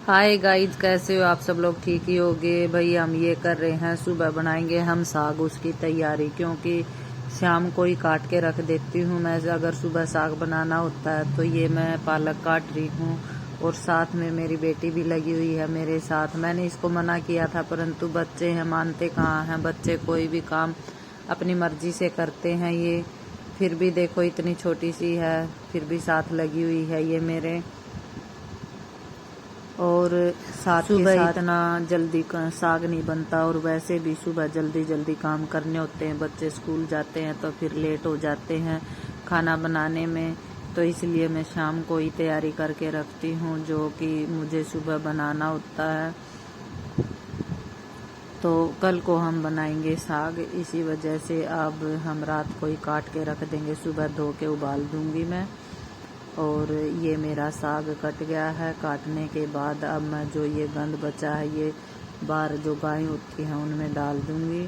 Hi guys, कैसे हो आप सब लोग? ठीक ही होगे भाई। हम ये कर रहे हैं, सुबह बनाएंगे हम साग, उसकी तैयारी। क्योंकि शाम को ही काट के रख देती हूँ मैं, अगर सुबह साग बनाना होता है तो। ये मैं पालक काट रही हूँ और साथ में मेरी बेटी भी लगी हुई है मेरे साथ। मैंने इसको मना किया था परंतु बच्चे हैं, मानते कहाँ हैं बच्चे। कोई भी काम अपनी मर्जी से करते हैं ये। फिर भी देखो इतनी छोटी सी है, फिर भी साथ लगी हुई है ये मेरे। और साथ के साथ इतना जल्दी साग नहीं बनता, और वैसे भी सुबह जल्दी जल्दी काम करने होते हैं। बच्चे स्कूल जाते हैं तो फिर लेट हो जाते हैं खाना बनाने में, तो इसलिए मैं शाम को ही तैयारी करके रखती हूँ जो कि मुझे सुबह बनाना होता है। तो कल को हम बनाएंगे साग, इसी वजह से अब हम रात को ही काट के रख देंगे, सुबह धो के उबाल दूंगी मैं। और ये मेरा साग कट गया है। काटने के बाद अब मैं जो ये गंद बचा है ये बाहर जो गाय होती हैं उनमें डाल दूंगी,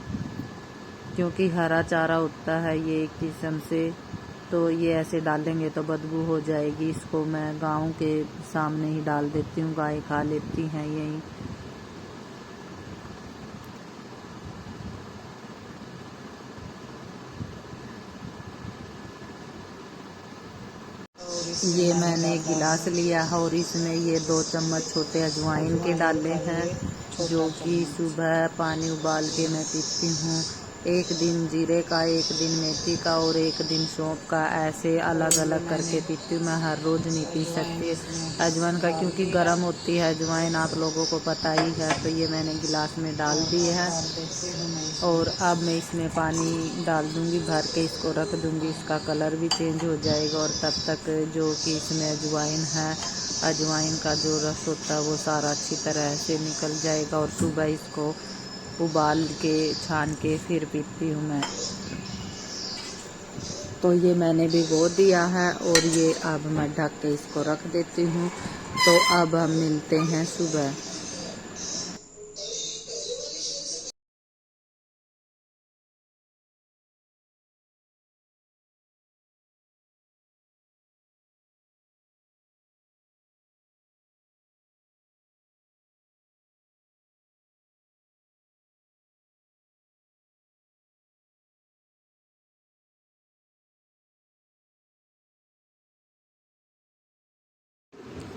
क्योंकि हरा चारा होता है ये एक किस्म से, तो ये ऐसे डालेंगे तो बदबू हो जाएगी। इसको मैं गाँव के सामने ही डाल देती हूँ, गाय खा लेती हैं यही। ये मैंने एक गिलास लिया है और इसमें ये 2 चम्मच छोटे अजवाइन के डाले हैं, जो कि सुबह पानी उबाल के मैं पीती हूँ। एक दिन जीरे का, एक दिन मेथी का और एक दिन सौंफ का, ऐसे अलग अलग करके पीती हूँ मैं। हर रोज़ नहीं पी सकती अजवाइन का, क्योंकि गर्म होती है अजवाइन, आप लोगों को पता ही है। तो ये मैंने गिलास में डाल दी है और अब मैं इसमें पानी डाल दूंगी भर के, इसको रख दूंगी। इसका कलर भी चेंज हो जाएगा और तब तक जो कि इसमें अजवाइन है, अजवाइन का जो रस होता है वो सारा अच्छी तरह से निकल जाएगा। और सुबह इसको उबाल के छान के फिर पीती हूँ मैं। तो ये मैंने भिगो दिया है और ये अब मैं ढक के इसको रख देती हूँ। तो अब हम मिलते हैं सुबह।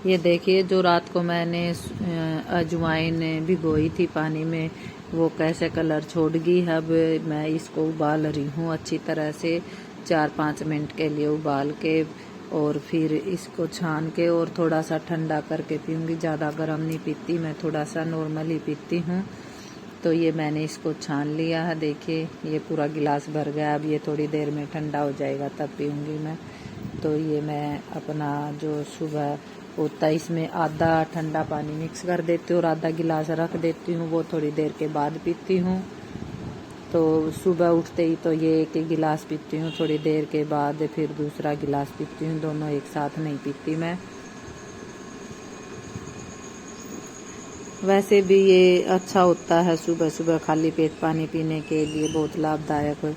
ये देखिए, जो रात को मैंने अजवाइन भिगोई थी पानी में, वो कैसे कलर छोड़ गई है। अब मैं इसको उबाल रही हूँ अच्छी तरह से, 4-5 मिनट के लिए उबाल के, और फिर इसको छान के और थोड़ा सा ठंडा करके पीऊँगी। ज़्यादा गर्म नहीं पीती मैं, थोड़ा सा नॉर्मल ही पीती हूँ। तो ये मैंने इसको छान लिया है, देखिए ये पूरा गिलास भर गया। अब ये थोड़ी देर में ठंडा हो जाएगा तब पीऊँगी मैं। तो ये मैं अपना जो सुबह होता है इसमें आधा ठंडा पानी मिक्स कर देती हूँ और आधा गिलास रख देती हूँ, वो थोड़ी देर के बाद पीती हूँ। तो सुबह उठते ही तो ये एक ही गिलास पीती हूँ, थोड़ी देर के बाद फिर दूसरा गिलास पीती हूँ, दोनों एक साथ नहीं पीती मैं। वैसे भी ये अच्छा होता है सुबह सुबह खाली पेट पानी पीने के लिए, बहुत लाभदायक है।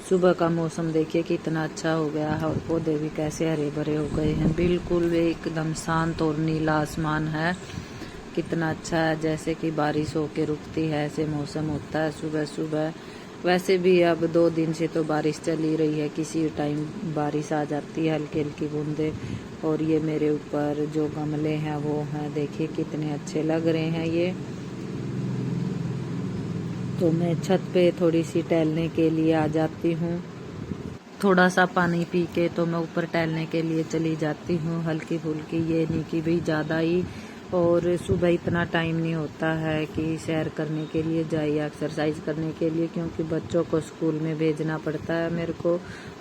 सुबह का मौसम देखिए कितना अच्छा हो गया है और पौधे भी कैसे हरे भरे हो गए हैं। बिल्कुल एकदम शांत और नीला आसमान है, कितना अच्छा है, जैसे कि बारिश होके रुकती है ऐसे मौसम होता है सुबह सुबह। वैसे भी अब 2 दिन से तो बारिश चली रही है, किसी टाइम बारिश आ जाती है, हल्की हल्की बूंदे। और ये मेरे ऊपर जो गमले हैं वो हैं, देखिए कितने अच्छे लग रहे हैं ये। तो मैं छत पे थोड़ी सी टहलने के लिए आ जाती हूँ, थोड़ा सा पानी पी के तो मैं ऊपर टहलने के लिए चली जाती हूँ, हल्की फुल्की, ये नहीं कि भाई ज़्यादा ही। और सुबह इतना टाइम नहीं होता है कि सैर करने के लिए जाए या एक्सरसाइज करने के लिए, क्योंकि बच्चों को स्कूल में भेजना पड़ता है मेरे को,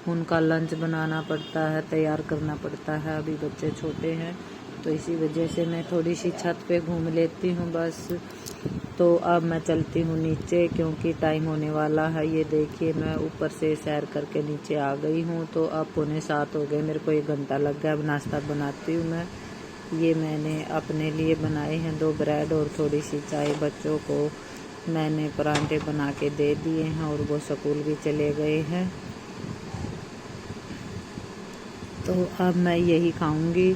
उनका लंच बनाना पड़ता है, तैयार करना पड़ता है, अभी बच्चे छोटे हैं। तो इसी वजह से मैं थोड़ी सी छत पे घूम लेती हूँ बस। तो अब मैं चलती हूँ नीचे, क्योंकि टाइम होने वाला है। ये देखिए मैं ऊपर से सैर करके नीचे आ गई हूँ। तो अब 6:45 हो गए, मेरे को 1 घंटा लग गया। अब नाश्ता बनाती हूँ मैं। ये मैंने अपने लिए बनाए हैं 2 ब्रेड और थोड़ी सी चाय। बच्चों को मैंने परांठे बना के दे दिए हैं और वो स्कूल भी चले गए हैं। तो अब मैं यही खाऊंगी,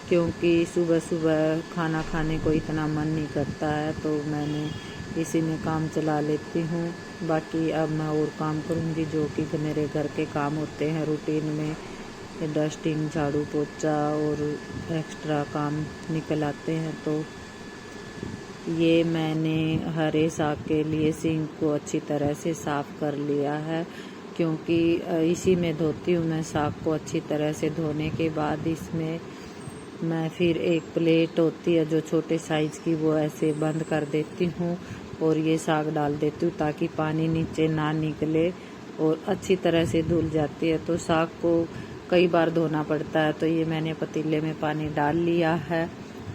क्योंकि सुबह सुबह खाना खाने को इतना मन नहीं करता है, तो मैंने इसी में काम चला लेती हूँ। बाकी अब मैं और काम करूँगी, जो कि मेरे घर के काम होते हैं रूटीन में, डस्टिंग, झाड़ू पोछा और एक्स्ट्रा काम निकल आते हैं। तो ये मैंने हरे साग के लिए सिंक को अच्छी तरह से साफ़ कर लिया है, क्योंकि इसी में धोती हूँ मैं साग को। अच्छी तरह से धोने के बाद इसमें मैं फिर एक प्लेट होती है जो छोटे साइज़ की, वो ऐसे बंद कर देती हूँ और ये साग डाल देती हूँ, ताकि पानी नीचे ना निकले और अच्छी तरह से धुल जाती है। तो साग को कई बार धोना पड़ता है, तो ये मैंने पतीले में पानी डाल लिया है।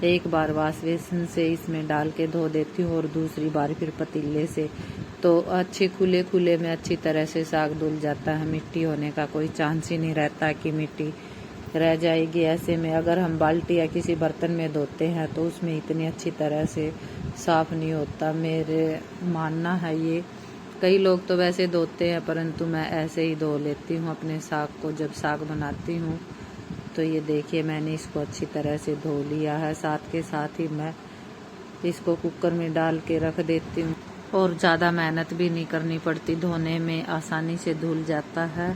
एक बार वॉश बेसिन से इसमें डाल के धो देती हूँ और दूसरी बार फिर पतीले से। तो अच्छे खुले खुले में अच्छी तरह से साग धुल जाता है, मिट्टी होने का कोई चांस ही नहीं रहता कि मिट्टी रह जाएगी। ऐसे में अगर हम बाल्टी या किसी बर्तन में धोते हैं तो उसमें इतनी अच्छी तरह से साफ़ नहीं होता, मेरे मानना है ये। कई लोग तो वैसे धोते हैं, परंतु मैं ऐसे ही धो लेती हूँ अपने साग को जब साग बनाती हूँ। तो ये देखिए मैंने इसको अच्छी तरह से धो लिया है। साथ के साथ ही मैं इसको कुकर में डाल के रख देती हूँ और ज़्यादा मेहनत भी नहीं करनी पड़ती, धोने में आसानी से धुल जाता है।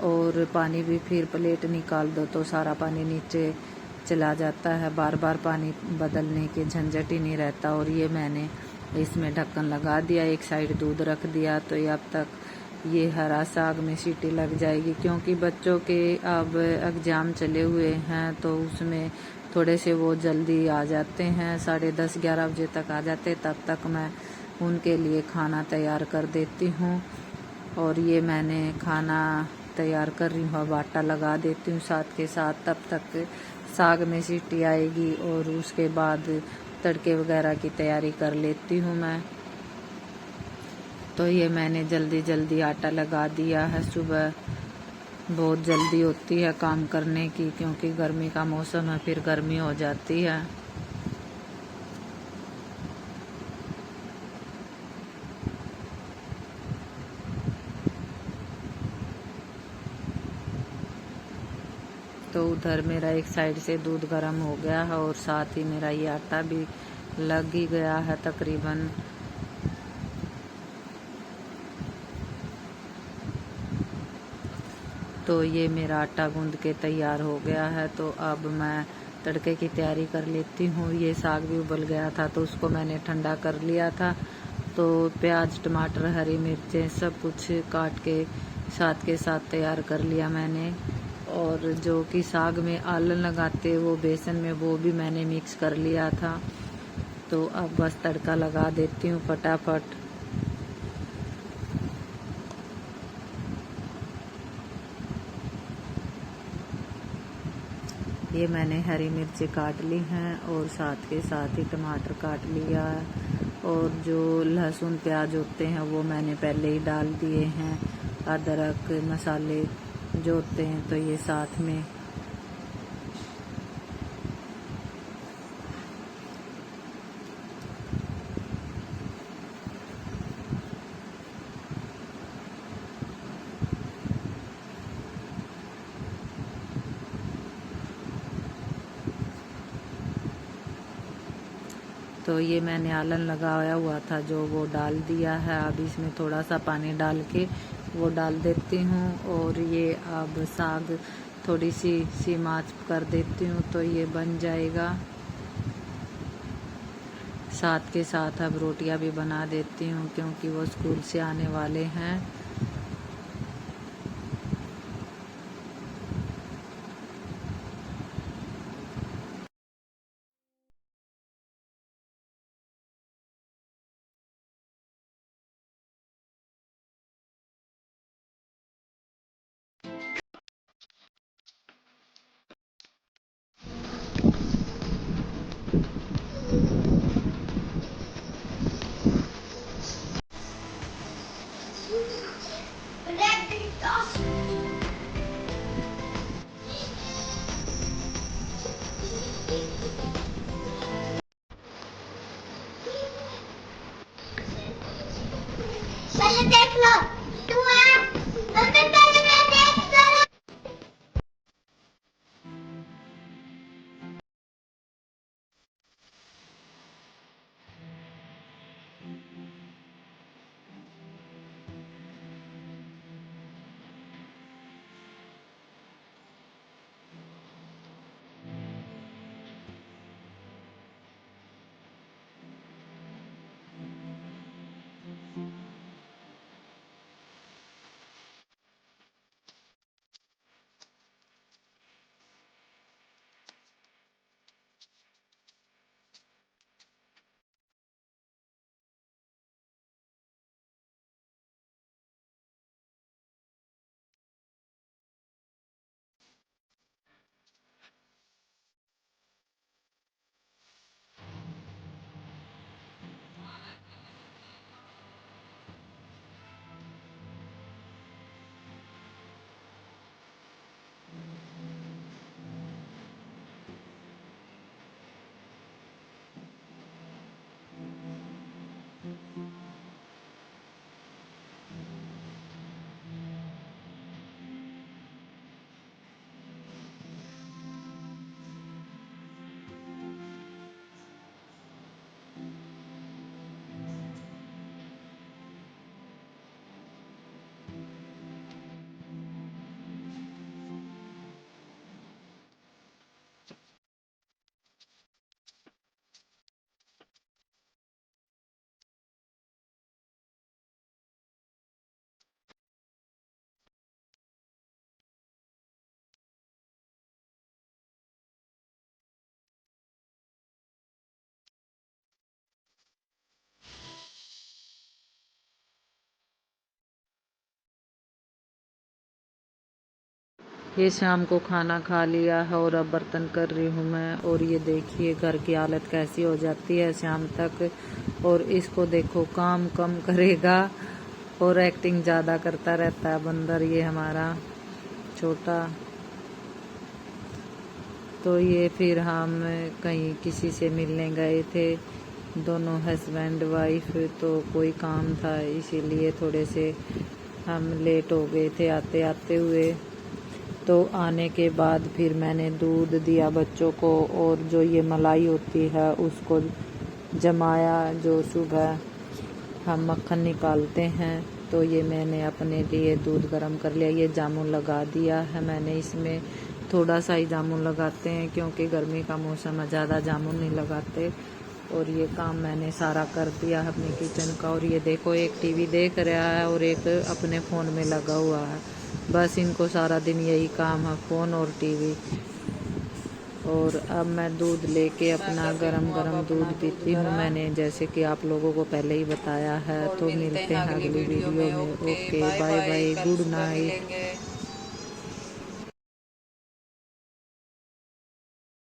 और पानी भी फिर प्लेट निकाल दो तो सारा पानी नीचे चला जाता है, बार बार पानी बदलने के झंझट ही नहीं रहता। और ये मैंने इसमें ढक्कन लगा दिया, एक साइड दूध रख दिया, तो ये अब तक ये हरा साग में सीटी लग जाएगी। क्योंकि बच्चों के अब एग्ज़ाम चले हुए हैं, तो उसमें थोड़े से वो जल्दी आ जाते हैं, 10:30-11 बजे तक आ जाते, तब तक मैं उनके लिए खाना तैयार कर देती हूँ। और ये मैंने खाना तैयार कर रही हूँ, अब आटा लगा देती हूँ साथ के साथ। तब तक साग में सीटी आएगी और उसके बाद तड़के वगैरह की तैयारी कर लेती हूँ मैं। तो ये मैंने जल्दी जल्दी आटा लगा दिया है। सुबह बहुत जल्दी होती है काम करने की, क्योंकि गर्मी का मौसम है, फिर गर्मी हो जाती है। तो उधर मेरा एक साइड से दूध गर्म हो गया है और साथ ही मेरा ये आटा भी लग ही गया है तकरीबन। तो ये मेरा आटा गूंद के तैयार हो गया है। तो अब मैं तड़के की तैयारी कर लेती हूँ। ये साग भी उबल गया था तो उसको मैंने ठंडा कर लिया था। तो प्याज, टमाटर, हरी मिर्चें सब कुछ काट के साथ तैयार कर लिया मैंने। और जो कि साग में आलन लगाते वो बेसन में, वो भी मैंने मिक्स कर लिया था। तो अब बस तड़का लगा देती हूँ फटाफट। ये मैंने हरी मिर्ची काट ली हैं और साथ के साथ ही टमाटर काट लिया है। और जो लहसुन प्याज होते हैं वो मैंने पहले ही डाल दिए हैं। अदरक, मसाले जो होते हैं तो ये साथ में। तो ये मैंने आलन लगाया हुआ था जो, वो डाल दिया है। अब इसमें थोड़ा सा पानी डाल के वो डाल देती हूँ। और ये अब साग थोड़ी सी आंच कर देती हूँ तो ये बन जाएगा। साथ के साथ अब रोटियां भी बना देती हूँ, क्योंकि वो स्कूल से आने वाले हैं। पहले देख लो, तू आ, मम्मी पहले मैं देख लो। ये शाम को खाना खा लिया है और अब बर्तन कर रही हूँ मैं। और ये देखिए घर की हालत कैसी हो जाती है शाम तक। और इसको देखो, काम कम करेगा और एक्टिंग ज़्यादा करता रहता है बंदर ये हमारा छोटा। तो ये फिर हम कहीं किसी से मिलने गए थे, दोनों हस्बैंड वाइफ। तो कोई काम था इसीलिए थोड़े से हम लेट हो गए थे आते आते हुए। तो आने के बाद फिर मैंने दूध दिया बच्चों को, और जो ये मलाई होती है उसको जमाया, जो सुबह हम मक्खन निकालते हैं। तो ये मैंने अपने लिए दूध गर्म कर लिया। ये जामुन लगा दिया है मैंने, इसमें थोड़ा सा ही जामुन लगाते हैं क्योंकि गर्मी का मौसम है, ज़्यादा जामुन नहीं लगाते। और ये काम मैंने सारा कर दिया है अपने किचन का। और ये देखो, एक टीवी देख रहा है और एक अपने फ़ोन में लगा हुआ है। बस इनको सारा दिन यही काम है, फ़ोन और टीवी। और अब मैं दूध लेके अपना गरम गरम दूध पीती हूँ मैंने, जैसे कि आप लोगों को पहले ही बताया है। तो मिलते हैं अगली वीडियो में। Okay, bye bye, good night.